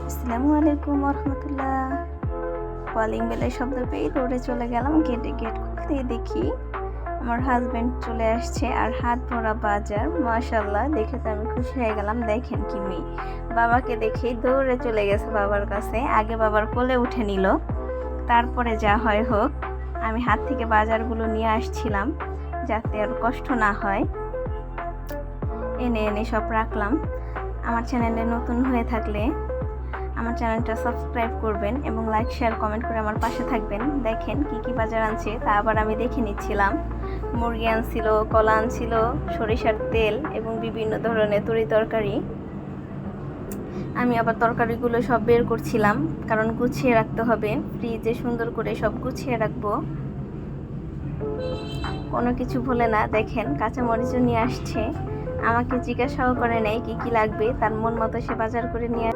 আসসালামু আলাইকুম রহমতুল্লাহ। কলিং বেলের শব্দ পেয়ে দৌড়ে চলে গেলাম। গেট খুলতেই দেখি আমার হাজবেন্ড চলে আসছে আর হাত ভরা বাজার। মাশাআল্লাহ, দেখে তো আমি খুশি হয়ে গেলাম। দেখেন কি মেয়ে, বাবাকে দেখেই দৌড়ে চলে গেছে বাবার কাছে। আগে বাবার কোলে উঠে নিল, তারপরে যা হয় হোক। আমি হাত থেকে বাজারগুলো নিয়ে আসছিলাম যাতে আর কষ্ট না হয়। এনে সব রাখলাম। আমার চ্যানেলে নতুন হয়ে থাকলে আমার চ্যানেলটা সাবস্ক্রাইব করবেন এবং লাইক শেয়ার কমেন্ট করে আমার পাশে থাকবেন। দেখেন কি কি বাজার আনছে তা আবার আমি দেখে নিচ্ছিলাম। মুরগি আনছিল, কলা আনছিল, সরিষার তেল এবং বিভিন্ন ধরনের তরকারি। আমি আবার তরকারিগুলো সব বের করছিলাম, কারণ গুছিয়ে রাখতে হবে। ফ্রিজে সুন্দর করে সব গুছিয়ে রাখবো, কোনো কিছু ভুলে না। দেখেন কাঁচামরিচও নিয়ে আসছে, আমাকে জিজ্ঞাসাও করে নেই কি কি লাগবে। তার মন মতো সে বাজার করে নিয়ে